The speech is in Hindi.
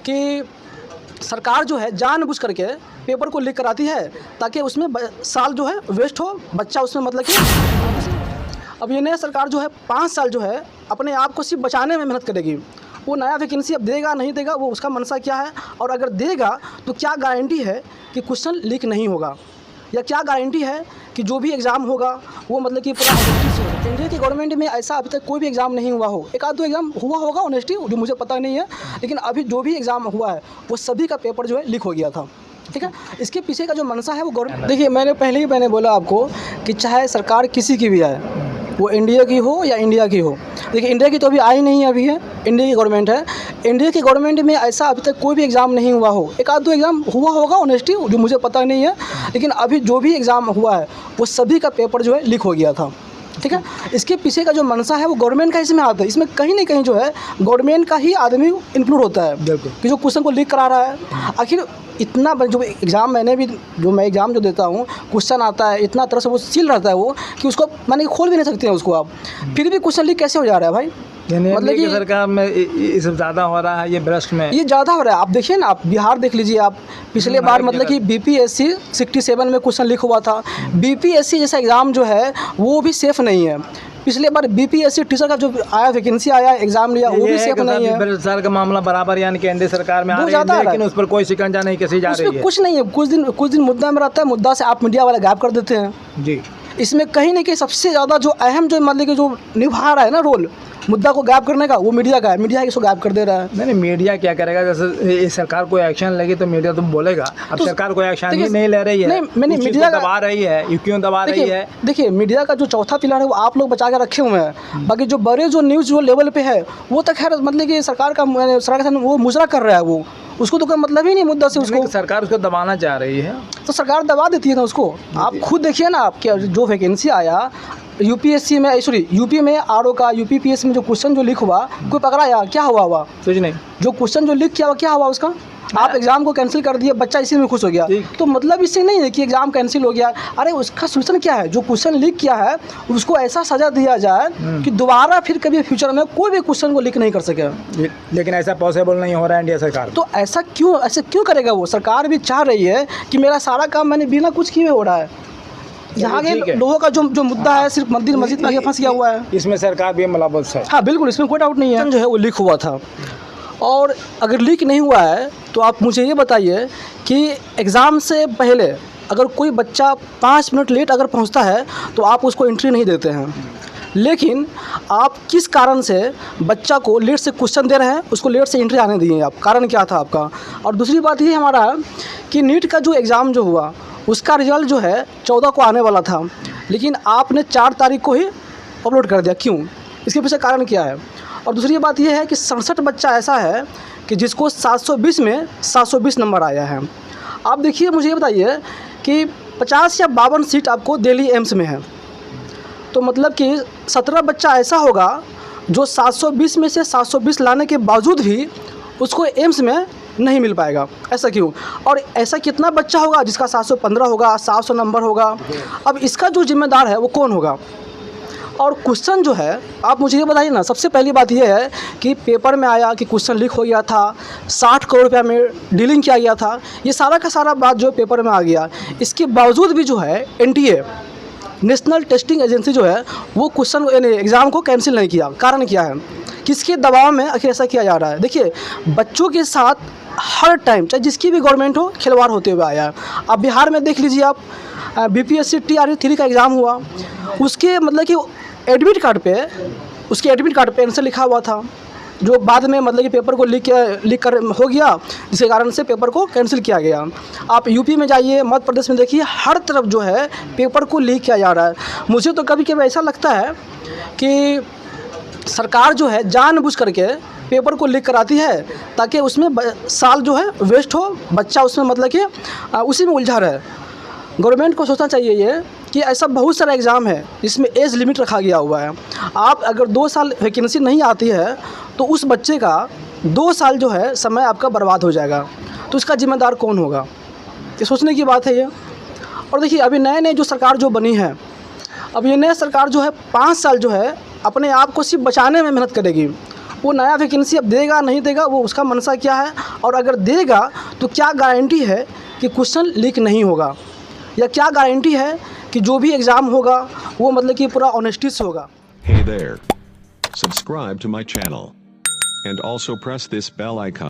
कि सरकार जो है जानबूझ करके पेपर को लीक कराती है ताकि उसमें साल जो है वेस्ट हो, बच्चा उसमें मतलब कि अब ये नया सरकार जो है 5 साल जो है अपने आप को सिर्फ बचाने में मेहनत करेगी। वो नया वैकेंसी अब देगा नहीं देगा वो उसका मनसा क्या है, और अगर देगा तो क्या गारंटी है कि क्वेश्चन लीक नहीं होगा, या क्या गारंटी है कि जो भी एग्ज़ाम होगा वो मतलब कि पूरा ऑनेस्टी से। इंडिया की गवर्नमेंट में ऐसा अभी तक कोई भी एग्ज़ाम नहीं हुआ हो, एक आध दो एग्ज़ाम हुआ होगा ऑनेस्टी जो मुझे पता नहीं है, लेकिन अभी जो भी एग्ज़ाम हुआ है वो सभी का पेपर जो है लीक हो गया था। ठीक है, इसके पीछे का जो मनसा है वो गवर्नमेंट, देखिए मैंने बोला आपको कि चाहे सरकार किसी की भी आए, वो इंडिया की हो या इंडिया की हो। देखिए इंडिया की तो अभी आई नहीं है, अभी है इंडिया की गवर्नमेंट है। इंडिया की गवर्नमेंट में ऐसा अभी तक कोई भी एग्ज़ाम नहीं हुआ हो, एक आध दो एग्ज़ाम हुआ होगा ऑनेस्टी जो मुझे पता नहीं है, लेकिन अभी जो भी एग्ज़ाम हुआ है वो सभी का पेपर जो है लीक हो गया था। ठीक है, इसके पीछे का जो मनसा है वो गवर्नमेंट का इसमें आता है। इसमें कहीं ना कहीं जो है गवर्नमेंट का ही आदमी इंक्लूड होता है कि जो क्वेश्चन को लीक करा रहा है। आखिर इतना जो एग्ज़ाम मैं एग्ज़ाम जो देता हूँ, क्वेश्चन आता है इतना तरह से वो सील रहता है वो कि उसको मैंने खोल भी नहीं सकते हैं उसको आप, फिर भी क्वेश्चन लीक कैसे हो जा रहा है भाई? मतलब कि सरकार में इस ज़्यादा हो रहा है, ये भ्रष्ट में ये ज़्यादा हो रहा है। आप देखिए ना, आप बिहार देख लीजिए आप, पिछले बार मतलब कि BPSC 67 में क्वेश्चन लीक हुआ था। BPSC जैसा एग्ज़ाम जो है वो भी सेफ़ नहीं है। पिछले बार BPSC टीचर का जो आया वैकेंसी आया एग्जाम लिया वो भी सेफ नहीं है। भ्रष्टाचार का मामला बराबर यानी कि एनडीए सरकार में आ रही है, लेकिन उस पर कोई शिकंजा नहीं कसी जा रही है। कुछ नहीं है, कुछ दिन मुद्दा में रहता है, मुद्दा से आप मीडिया वाले गायब कर देते हैं जी। इसमें कहीं ना कहीं सबसे ज़्यादा जो अहम जो मतलब कि जो निभा रहा है ना रोल मुद्दा को गायब करने का, वो मीडिया का है। मीडिया इसको गायब कर दे रहा है। नहीं, मीडिया क्या करेगा? जैसे सरकार कोई एक्शन लेगी तो मीडिया तो बोलेगा। अब तो सरकार कोई एक्शन ही नहीं ले रही है, मैंने मीडिया दबा रही है। ये क्यों दबा रही है? देखिए मीडिया का जो चौथा पिलर है वो आप लोग बचा के रखे हुए हैं, बाकी जो बड़े जो न्यूज़ जो लेवल पे है वो तो खैर मतलब कि सरकार का वो मुजरा कर रहा है, वो उसको तो कोई मतलब ही नहीं मुद्दा से। उसको सरकार उसको दबाना चाह रही है तो सरकार दबा देती है ना उसको। आप खुद देखिए ना, आप क्या जो वैकेंसी आया UPSC में, सॉरी UP में RO का, UPPSC में जो क्वेश्चन जो लीक हुआ, कोई पकड़ा क्या हुआ? कुछ नहीं। जो क्वेश्चन जो लीक किया हुआ क्या हुआ उसका? आप एग्ज़ाम को कैंसिल कर दिए, बच्चा इसी में खुश हो गया। तो मतलब इससे नहीं है कि एग्ज़ाम कैंसिल हो गया। अरे उसका सोल्यूशन क्या है? जो क्वेश्चन लीक किया है उसको ऐसा सज़ा दिया जाए कि दोबारा फिर कभी फ्यूचर में कोई भी क्वेश्चन को लीक नहीं कर सके। लेकिन ऐसा पॉसिबल नहीं हो रहा है इंडिया सरकार। तो ऐसे क्यों करेगा वो? सरकार भी चाह रही है कि मेरा सारा काम मैंने बिना कुछ किए हो रहा है। यहाँ के लोगों का जो मुद्दा है सिर्फ मस्जिद में फंस गया हुआ है, इसमें सरकार भी मुलव्वस है। हाँ बिल्कुल, इसमें कोई डाउट नहीं है। जो है वो लीक हुआ था, और अगर लीक नहीं हुआ है तो आप मुझे ये बताइए कि एग्ज़ाम से पहले अगर कोई बच्चा 5 मिनट लेट अगर पहुंचता है तो आप उसको एंट्री नहीं देते हैं, लेकिन आप किस कारण से बच्चा को लेट से क्वेश्चन दे रहे हैं, उसको लेट से एंट्री आने दिए आप? कारण क्या था आपका? और दूसरी बात ये हमारा कि नीट का जो एग्ज़ाम जो हुआ उसका रिज़ल्ट जो है 14 को आने वाला था, लेकिन आपने 4 तारीख को ही अपलोड कर दिया। क्यों? इसके पीछे कारण क्या है? और दूसरी बात यह है कि 67 बच्चा ऐसा है कि जिसको 720 में 720 नंबर आया है। आप देखिए, मुझे ये बताइए कि 50 या 52 सीट आपको दिल्ली एम्स में है, तो मतलब कि 17 बच्चा ऐसा होगा जो 720 में से 720 लाने के बावजूद भी उसको एम्स में नहीं मिल पाएगा। ऐसा क्यों? और ऐसा कितना बच्चा होगा जिसका 715 होगा, 700 नंबर होगा? अब इसका जो जिम्मेदार है वो कौन होगा? और क्वेश्चन जो है, आप मुझे ये बताइए ना, सबसे पहली बात ये है कि पेपर में आया कि क्वेश्चन लीक हो गया था, 60 करोड़ रुपया में डीलिंग किया गया था, ये सारा का सारा बात जो पेपर में आ गया। इसके बावजूद भी जो है NTA नेशनल टेस्टिंग एजेंसी जो है वो क्वेश्चन एग्ज़ाम को कैंसिल नहीं किया। कारण क्या है? किसके दबाव में आखिर ऐसा किया जा रहा है? देखिए बच्चों के साथ हर टाइम चाहे जिसकी भी गवर्नमेंट हो खिलवाड़ होते हुए आया है। अब बिहार में देख लीजिए आप, BPSC TRE 3 का एग्ज़ाम हुआ, उसके मतलब कि एडमिट कार्ड पे आंसर लिखा हुआ था, जो बाद में मतलब कि पेपर को लीक हो गया, जिसके कारण से पेपर को कैंसिल किया गया। आप UP में जाइए, मध्य प्रदेश में देखिए, हर तरफ जो है पेपर को लीक किया जा रहा है। मुझे तो कभी कभी ऐसा लगता है कि सरकार जो है जानबूझ करके पेपर को लीक कराती है ताकि उसमें साल जो है वेस्ट हो, बच्चा उसमें मतलब कि उसी में उलझा रहे। गवर्नमेंट को सोचना चाहिए ये कि ऐसा बहुत सारा एग्ज़ाम है जिसमें एज लिमिट रखा गया हुआ है। आप अगर 2 साल वैकेंसी नहीं आती है तो उस बच्चे का 2 साल जो है समय आपका बर्बाद हो जाएगा। तो इसका जिम्मेदार कौन होगा? ये सोचने की बात है ये। और देखिए अभी नए जो सरकार जो बनी है, अब ये नया सरकार जो है 5 साल जो है अपने आप को सिर्फ बचाने में मेहनत करेगी, वो नया वैकेंसी अब देगा नहीं देगा वो उसका मनसा क्या है, और अगर देगा तो क्या गारंटी है कि क्वेश्चन लीक नहीं होगा, या क्या गारंटी है कि जो भी एग्ज़ाम होगा वो मतलब कि पूरा ऑनेस्टी से होगा। Hey there. Subscribe to my channel. And also press this bell icon.